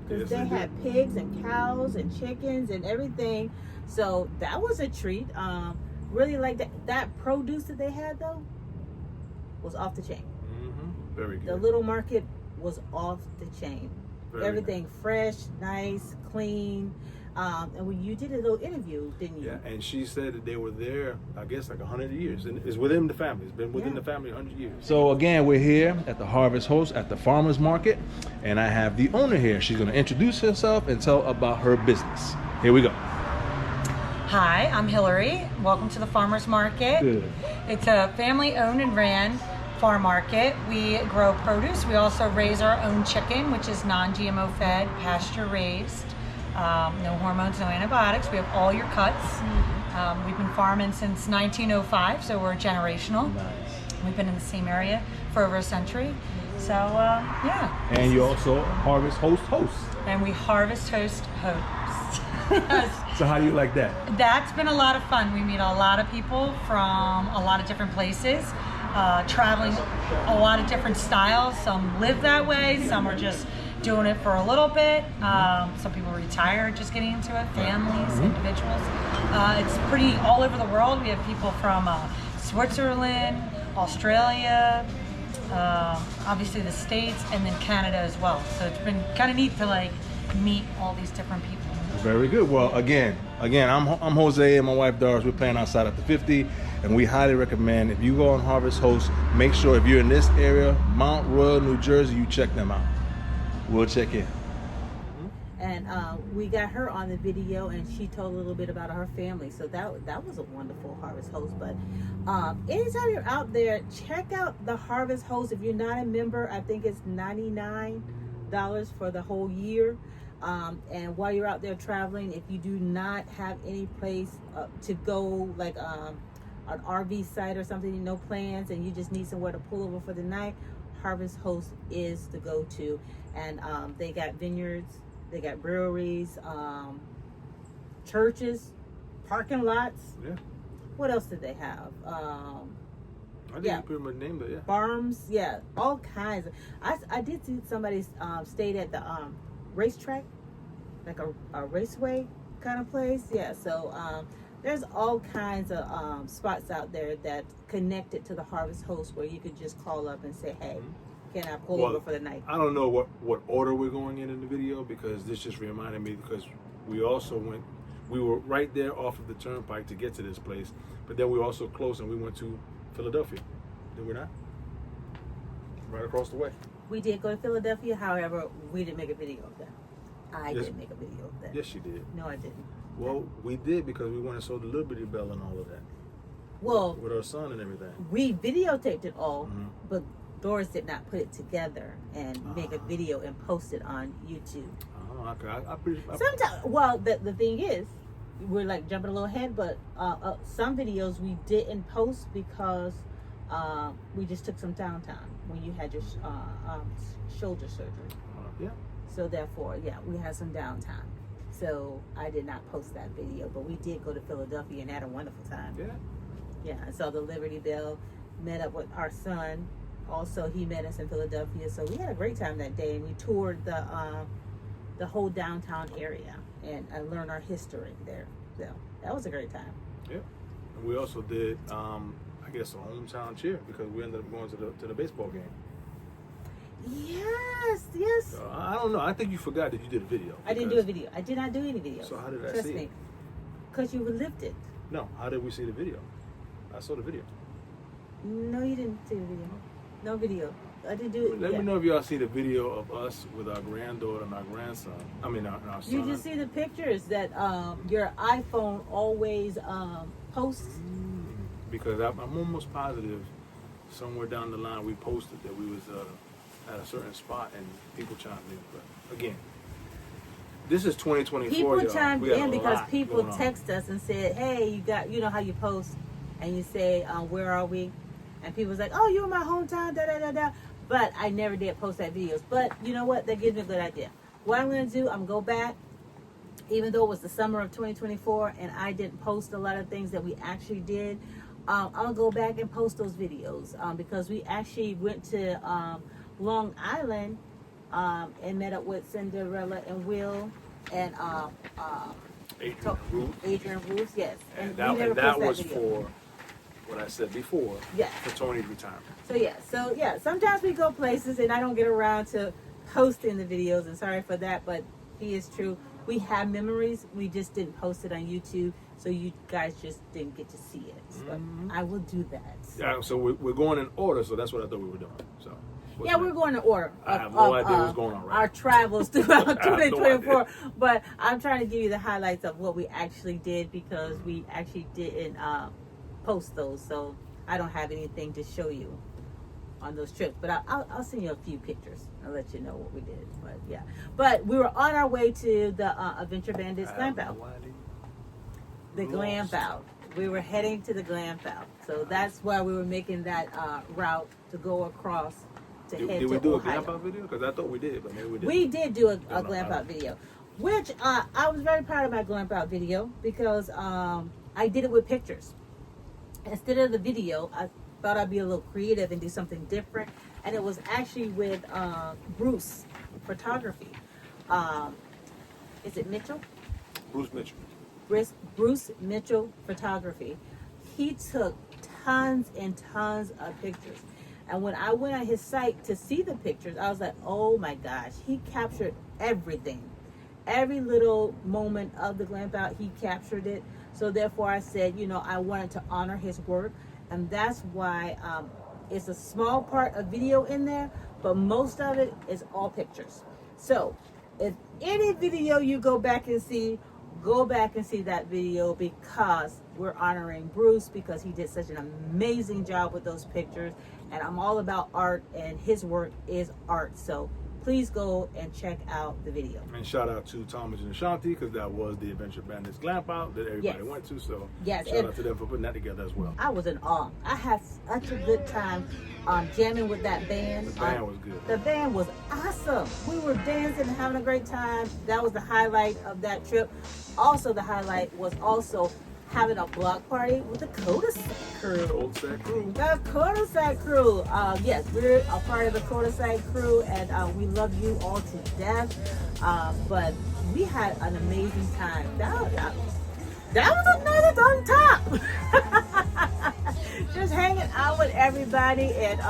because Yes, they had pigs and cows and chickens and everything. So that was a treat. Really like that produce that they had though was off the chain. Mm-hmm. Very good. The little market was off the chain. Very Everything fresh, nice, clean. And you did a little interview, didn't you? Yeah, and she said that they were there, I guess, like 100 years. And it's within the family. It's been within the family 100 years. So again, we're here at the Harvest Host at the Farmers Market. And I have the owner here. She's going to introduce herself and tell about her business. Here we go. Hi, I'm Hillary. Welcome to the Farmers Market. Good. It's a family-owned and ran farm market. We grow produce. We also raise our own chicken, which is non-GMO fed, pasture-raised. No hormones, no antibiotics. We have all your cuts. We've been farming since 1905, so we're generational. Nice. We've been in the same area for over a century. So, yeah. And you also harvest host. And we harvest host. So how do you like that? That's been a lot of fun. We meet a lot of people from a lot of different places, traveling a lot of different styles. Some live that way, some are just doing it for a little bit. Some people retire just getting into it, families, individuals. It's pretty all over the world. We have people from Switzerland, Australia, obviously the States, and then Canada as well. So it's been kind of neat to meet all these different people. Very good. Well, again, I'm Jose and my wife Doris. We're playing outside at the 50, and we highly recommend if you go on Harvest Host, make sure if you're in this area, Mount Royal, New Jersey, you check them out. We'll check in. And we got her on the video, and she told a little bit about her family. So that was a wonderful Harvest Host. But anytime you're out there, check out the Harvest Host. If you're not a member, I think it's $99 for the whole year. And while you're out there traveling, if you do not have any place to go, like an RV site or something, no plans, and you just need somewhere to pull over for the night, Harvest Host is the go-to. And they got vineyards, they got breweries, churches, parking lots. Yeah. What else did they have? I think you pretty much named it. Yeah. Farms, all kinds. I did see somebody stayed at the racetrack, like a raceway kind of place. Yeah, so there's all kinds of spots out there that connected to the Harvest Host where you could just call up and say, hey, can I pull over for the night? I don't know what order we're going in the video, because this just reminded me, because we were right there off of the turnpike to get to this place, but then we were also close and we went to Philadelphia. Did we not? Right across the way. We did go to Philadelphia, however, we didn't make a video of that. I didn't make a video of that. Yes, you did. No, I didn't. Well, we did, because we went and saw the Liberty Bell and all of that. Well, With our son and everything. we videotaped it all, Mhm. but Doris did not put it together and make a video and post it on YouTube. Oh, okay. Sometimes, well, the thing is, we're like jumping a little ahead, but some videos we didn't post because we just took some downtime when you had your shoulder surgery. Yeah. So therefore, yeah, we had some downtime. So I did not post that video, but we did go to Philadelphia and had a wonderful time. Yeah. Yeah, I saw the Liberty Bell, met up with our son. Also, he met us in Philadelphia, so we had a great time that day, and we toured the whole downtown area and learned our history there. So that was a great time. Yeah. And we also did, I guess, a hometown cheer, because we ended up going to the baseball game. Yes. So, I don't know. I think you forgot that you did a video. I didn't do a video. I did not do any videos. So how did I Trust see me. it? Because you were lifted. No. How did we see the video? I saw the video. No, you didn't see the video. No video. I didn't do it. Let me know if y'all see the video of us with our granddaughter and our grandson. I mean, our son. You just see the pictures that your iPhone always posts. Because I'm almost positive somewhere down the line we posted that we was at a certain spot and people chimed in. But again, this is 2024. People y'all. chimed We got in a because lot people going on. text us and said, "Hey, you know how you post, and you say, where are we?" And people was like, "Oh, you're in my hometown, da da da da." But I never did post that videos. But you know what? That gives me a good idea. What I'm going to do, I'm going to go back, even though it was the summer of 2024 and I didn't post a lot of things that we actually did. I'll go back and post those videos because we actually went to Long Island and met up with Cinderella and Will and Adrian Ruth, yes. And we never that posted was video. for what I said before. Yes. For Tony's retirement. So yeah, sometimes we go places and I don't get around to posting the videos, and sorry for that, but he is true. We have memories, we just didn't post it on YouTube, so you guys just didn't get to see it. But I will do that. Yeah, so we're going in order, so that's what I thought we were doing. So Yeah, we're going in order. I have no idea what's going on right Our travels throughout I have no 2024. idea. But I'm trying to give you the highlights of what we actually did because we actually didn't post those. So I don't have anything to show you on those trips. But I'll send you a few pictures. I'll let you know what we did. But yeah. But we were on our way to the Adventure Bandits Glamp Out. The Glamp Out. We were heading to the Glamp Out. So that's why we were making that route to go across to head Did to we do a Ohio. Glamp Out video? Because I thought we did, but maybe we didn't. We did do a Don't know. Glamp Out video, which I was very proud of my Glamp Out video because I did it with pictures. Instead of the video, I thought I'd be a little creative and do something different. And it was actually with Bruce Photography. Is it Mitchell? Bruce Mitchell. Bruce Mitchell Photography. He took tons and tons of pictures. And when I went on his site to see the pictures, I was like, oh my gosh, he captured everything. Every little moment of the Glamp Out, he captured it. So therefore I said, I wanted to honor his work. And that's why it's a small part of video in there, but most of it is all pictures. So if any video you go back and see that video because we're honoring Bruce because he did such an amazing job with those pictures. And I'm all about art, and his work is art. So please go and check out the video. And shout out to Thomas and Ashanti because that was the Adventure Bandits Glamp Out that everybody went to. So Yes, shout and out to them for putting that together as well. I was in awe. I had such a good time jamming with that band. The band was good. The band was awesome. We were dancing and having a great time. That was the highlight of that trip. Also, the highlight was also having a block party with the Cul-de-sac crew. Cul-de-sac crew. The Cul-de-sac crew. Yes, we're a part of the Cul-de-sac crew, and we love you all to death. But we had an amazing time. That was another on top. Just hanging out with everybody and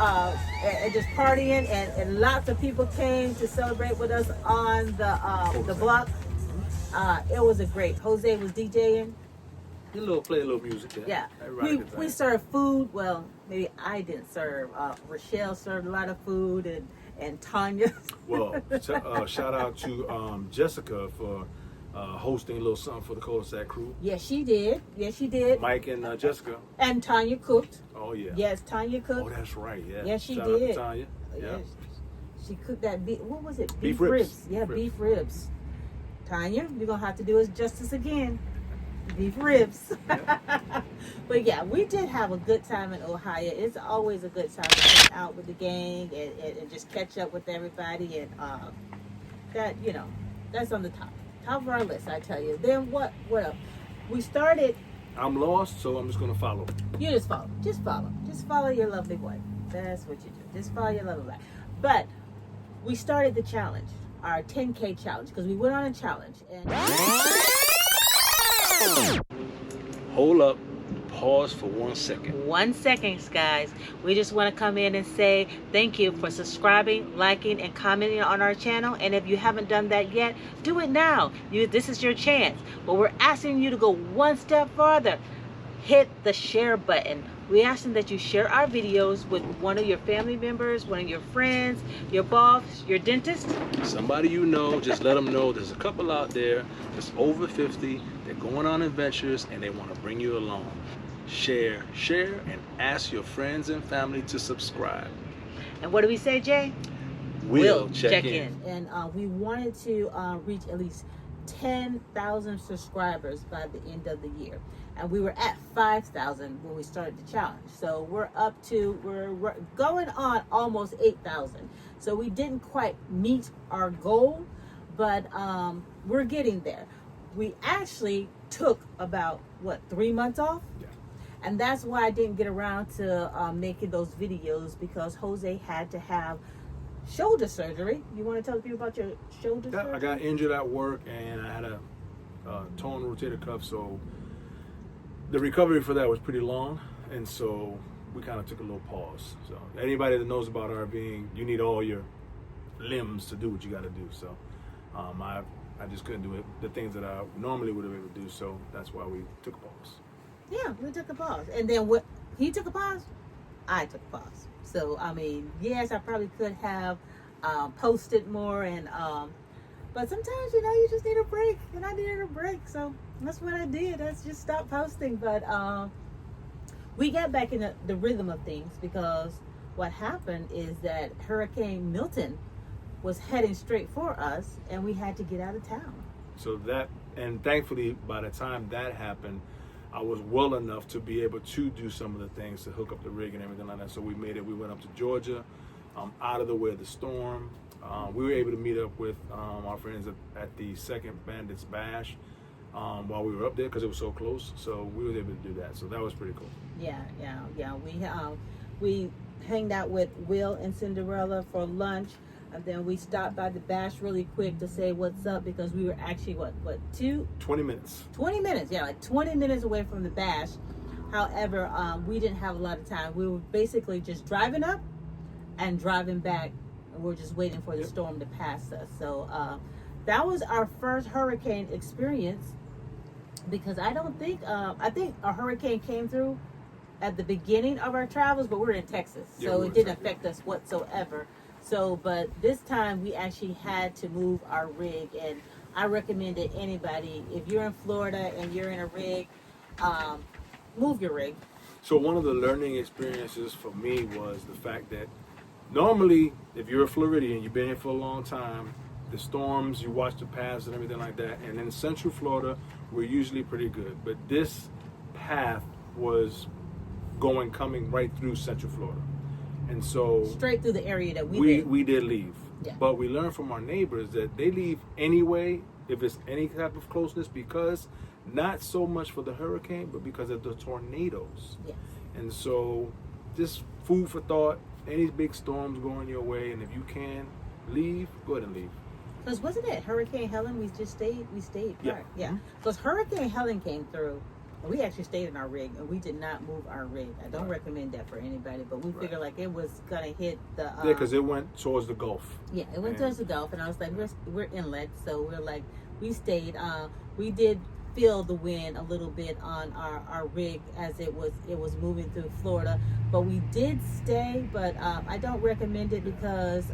and just partying, and lots of people came to celebrate with us on the block. It was a great. Jose was DJing. Play a little music there. Yeah, Everybody we served food. Well, maybe I didn't serve. Rochelle served a lot of food, and Tanya. Well, shout out to Jessica for hosting a little something for the Cul-de-sac crew. Yes, she did. Yes, she did. Mike and Jessica. And Tanya cooked. Oh yeah. Yes, Tanya cooked. Oh, that's right. Yeah. Yes, she shout did. Out to Tanya. Yeah. Yes, she cooked that beef. What was it? Beef ribs. Yeah, beef ribs. Tanya, you're gonna have to do us justice again. Beef ribs. Yeah. But yeah, we did have a good time in Ohio. It's always a good time to hang out with the gang and just catch up with everybody, and that, that's on the top of our list, I tell you. Then what else? We started. I'm lost, so I'm just gonna follow. You just follow your lovely boy. That's what you do. Just follow your lovely boy. But we started the challenge, our 10K challenge, because we went on a challenge. And Hold up. Pause for 1 second. 1 second, guys. We just want to come in and say thank you for subscribing, liking, and commenting on our channel. And if you haven't done that yet, do it now. This is your chance. But we're asking you to go one step farther. Hit the share button. We ask that you share our videos with one of your family members, one of your friends, your boss, your dentist. Somebody you know, just let them know there's a couple out there that's over 50. They're going on adventures and they want to bring you along. Share, and ask your friends and family to subscribe. And what do we say, Jay? We'll check in. And we wanted to reach at least 10,000 subscribers by the end of the year. And we were at 5,000 when we started the challenge. So we're going on almost 8,000. So we didn't quite meet our goal, but we're getting there. We actually took about, 3 months off? Yeah. And that's why I didn't get around to making those videos, because Jose had to have shoulder surgery. You want to tell people about your shoulder surgery? I got injured at work and I had a torn rotator cuff, so the recovery for that was pretty long, and so we kind of took a little pause. So anybody that knows about RVing, you need all your limbs to do what you got to do. So I just couldn't do it, the things that I normally would have been able to do. So that's why we took a pause. Yeah, we took a pause. And then he took a pause, I took a pause. So, I mean, yes, I probably could have posted more, and but sometimes, you just need a break, and I needed a break. So that's what I did. That's just stop posting. But we got back in the rhythm of things, because what happened is that Hurricane Milton was heading straight for us, and we had to get out of town. So and thankfully, by the time that happened, I was well enough to be able to do some of the things to hook up the rig and everything like that. So we made it. We went up to Georgia, out of the way of the storm. We were able to meet up with our friends at the Second Bandits Bash while we were up there, because it was so close. So we were able to do that. So that was pretty cool. Yeah. We hanged out with Will and Cinderella for lunch. And then we stopped by the bash really quick to say what's up, because we were actually, 20 minutes. 20 minutes, yeah, like 20 minutes away from the bash. However, we didn't have a lot of time. We were basically just driving up and driving back, and we're just waiting for the storm to pass us. So that was our first hurricane experience, because I think a hurricane came through at the beginning of our travels, but we're in Texas, so it didn't affect us whatsoever. So, but this time we actually had to move our rig, and I recommend that anybody, if you're in Florida and you're in a rig, move your rig. So one of the learning experiences for me was the fact that normally, if you're a Floridian, you've been here for a long time, the storms, you watch the paths and everything like that, and in Central Florida, we're usually pretty good. But this path was coming right through Central Florida. And so straight through the area that we did leave. Yeah. But we learned from our neighbors that they leave anyway if it's any type of closeness, because not so much for the hurricane, but because of the tornadoes. Yes. And so just food for thought, any big storms going your way, and if you can leave, go ahead and leave. Because wasn't it Hurricane Helen we stayed? Yeah. Yeah. Because Hurricane Helen came through We actually stayed in our rig, and we did not move our rig. I don't recommend that for anybody, but we figured like it was gonna hit the yeah, because it went towards the Gulf. Yeah, it went towards the Gulf, and I was like, we're inlet, so we're like, we stayed. We did feel the wind a little bit on our rig as it was moving through Florida, but we did stay. But I don't recommend it because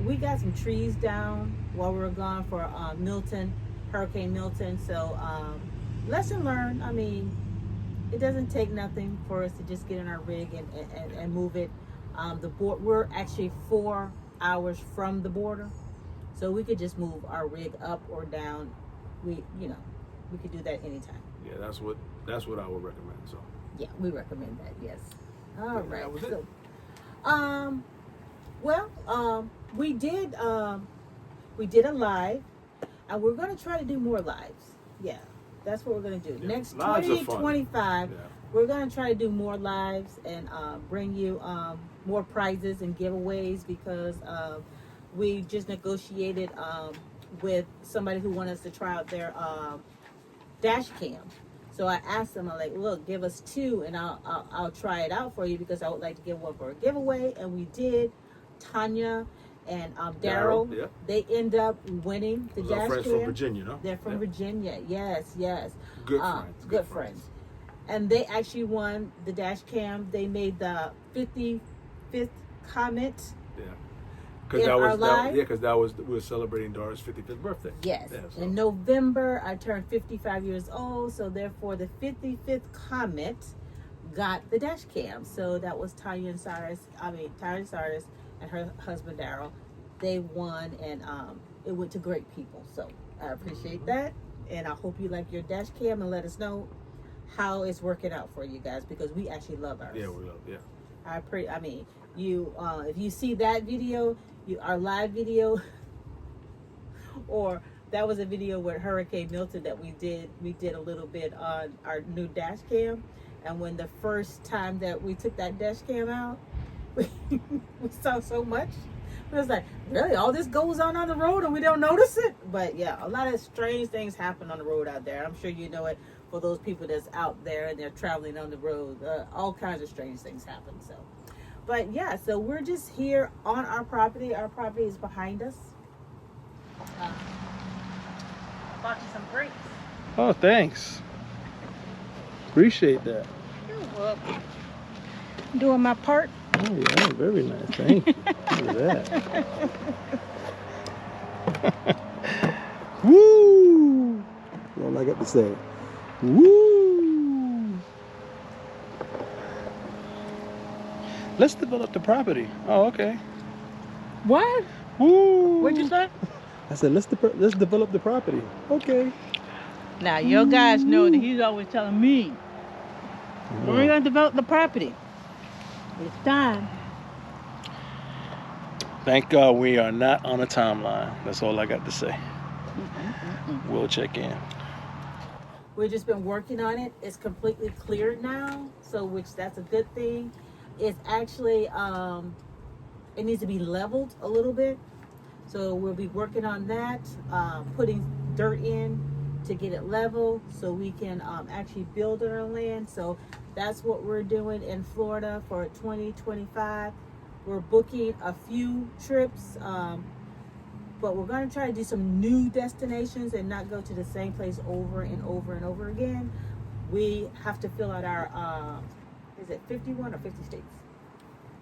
we got some trees down while we were gone for Hurricane Milton. So lesson learned. I mean, it doesn't take nothing for us to just get in our rig and move it. We're actually 4 hours from the border, so we could just move our rig up or down. We could do that anytime. Yeah, that's what I would recommend. So yeah, we recommend that. Yes. All right. That was it. We did a live, and we're going to try to do more lives. Yeah, that's what we're going to do. Yeah, Next lives are fun. 2025, Yeah. we're going to try to do more lives and bring you more prizes and giveaways because we just negotiated with somebody who wanted us to try out their dash cam. So I asked them, I'm like, look, give us 2 and I'll try it out for you because I would like to give one for a giveaway. And we did. Tanya and Daryl, yeah. they end up winning the Those dash are friends cam. from Virginia, no? They're from Virginia. Yes. Good friends. Good friends. And they actually won the dash cam. They made the 55th comment. Yeah. Because we were celebrating Doris' 55th birthday. Yes. Yeah, so. In November, I turned 55 years old, so therefore the 55th comment got the dash cam. So that was Tanya Cyrus and her husband Daryl. They won, and it went to great people. So I appreciate that, and I hope you like your dash cam and let us know how it's working out for you guys because we actually love ours. Yeah, we love. Yeah. If you see that video, our live video, or that was a video with Hurricane Milton that we did a little bit on our new dash cam, and when the first time that we took that dash cam out, we saw so much. It was like, really, all this goes on the road and we don't notice it? But yeah, a lot of strange things happen on the road out there. I'm sure you know it for those people that's out there and they're traveling on the road. All kinds of strange things happen. So, but yeah, so we're just here on our property. Our property is behind us. Bought you some grapes. Oh, thanks. Appreciate that. You're welcome. Doing my part. Oh yeah, very nice. Thank you. Look at that. Woo! That's all I got to say. Woo! Let's develop the property. Oh, okay. What? Woo! What'd you say? I said let's develop the property. Okay. Now your guys know that he's always telling me we're gonna develop the property. It's time. Thank God we are not on a timeline. That's all I got to say. We'll check in. We've just been working on it. It's completely cleared now, so that's a good thing. It's actually it needs to be leveled a little bit, so we'll be working on that, putting dirt in to get it level so we can actually build on our land. So that's what we're doing in Florida for 2025. We're booking a few trips, but we're going to try to do some new destinations and not go to the same place over and over and over again. We have to fill out our, is it 51 or 50 states?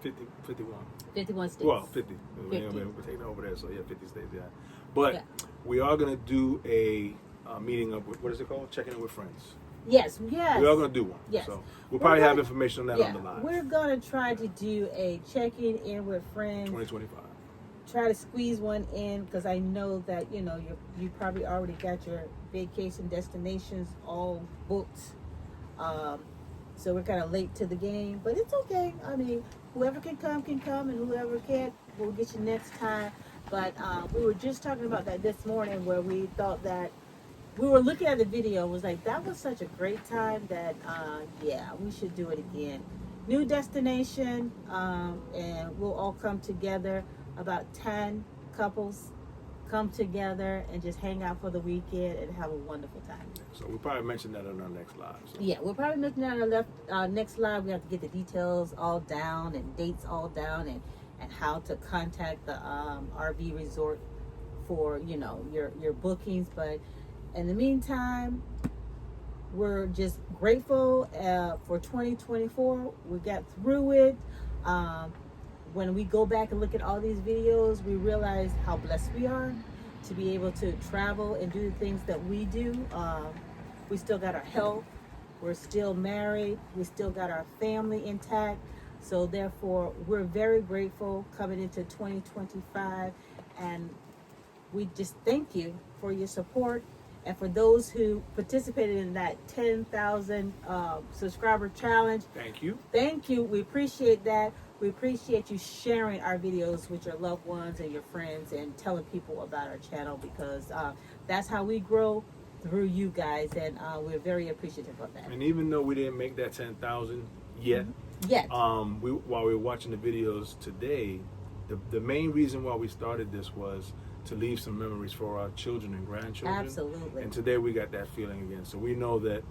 51. 51 states. Well, 50. We're taking over there, so yeah, 50 states, yeah. But we are going to do a meeting up with, what is it called? Checking in with friends. Yes. We are going to do one. Yes. So we'll probably have information on that on the live. We're going to try to do a checking in with friends. 2025. Try to squeeze one in because I know that, you probably already got your vacation destinations all booked. So we're kind of late to the game, but it's okay. I mean, whoever can come, and whoever can't, we'll get you next time. But we were just talking about that this morning where we thought that we were looking at the video and was like, that was such a great time that, we should do it again. New destination, and we'll all come together, about 10 couples come together and just hang out for the weekend and have a wonderful time. So we'll probably mention that on our next live. So. Yeah, we'll probably mention that on our next live. We have to get the details all down and dates all down and how to contact the RV resort for, you know, your bookings. But in the meantime, we're just grateful for 2024. We got through it. When we go back and look at all these videos, we realize how blessed we are to be able to travel and do the things that we do. We still got our health. We're still married. We still got our family intact. So therefore, we're very grateful coming into 2025. And we just thank you for your support. And for those who participated in that 10,000 subscriber challenge. Thank you. Thank you. We appreciate that. We appreciate you sharing our videos with your loved ones and your friends and telling people about our channel, because that's how we grow, through you guys, and we're very appreciative of that. And even though we didn't make that 10,000 yet, while we were watching the videos today, the main reason why we started this was to leave some memories for our children and grandchildren. Absolutely. And today we got that feeling again. So we know that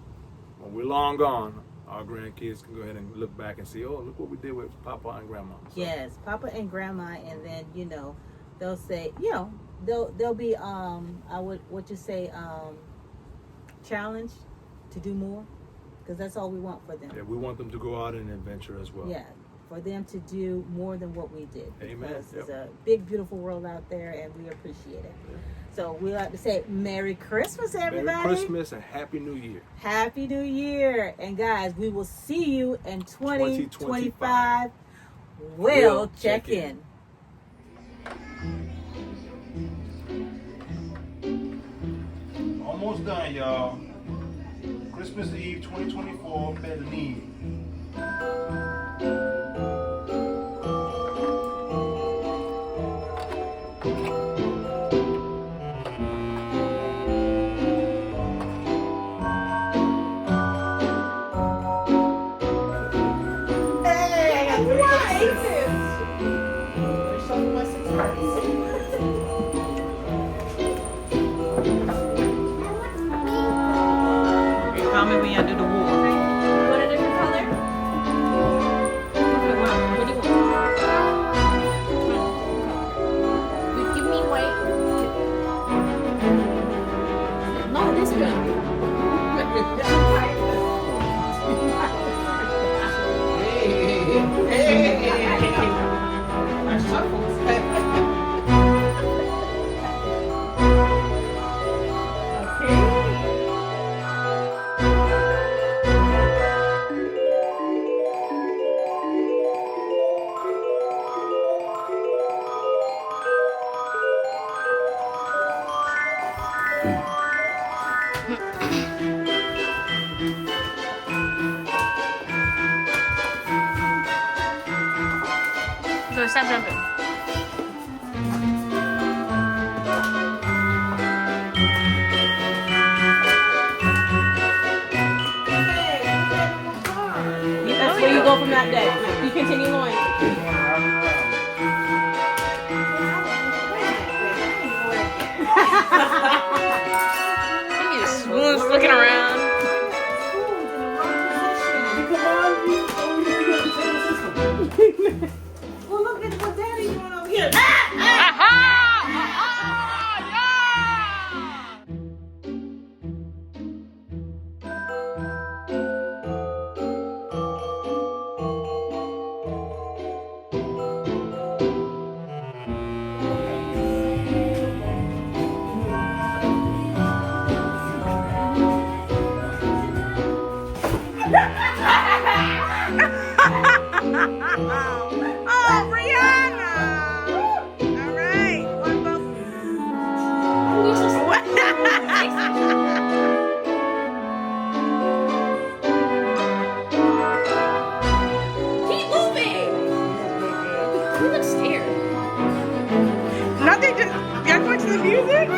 when we're long gone, our grandkids can go ahead and look back and see, oh, look what we did with Papa and Grandma. So. Yes, Papa and Grandma, and then, you know, they'll say, you know, they'll be challenged to do more, because that's all we want for them. Yeah, we want them to go out and adventure as well. Yeah, for them to do more than what we did. Amen. Because there's a big, beautiful world out there, and we appreciate it. Yeah. So we like to say Merry Christmas, everybody. Merry Christmas and Happy New Year. Happy New Year. And guys, we will see you in 2025. We'll check in. Almost done, y'all. Christmas Eve 2024, Bendiciones. Call me when you do the war. Want a different color? Okay, what do you want? You give me white. No, this one. So stop jumping. That's where you go from that day. You continue going. He's smooth looking around. Well, look at what Daddy's doing over here. Oh, Brianna! All right. One more. Keep moving. You look scared. Nothing. Just, you're going to the music?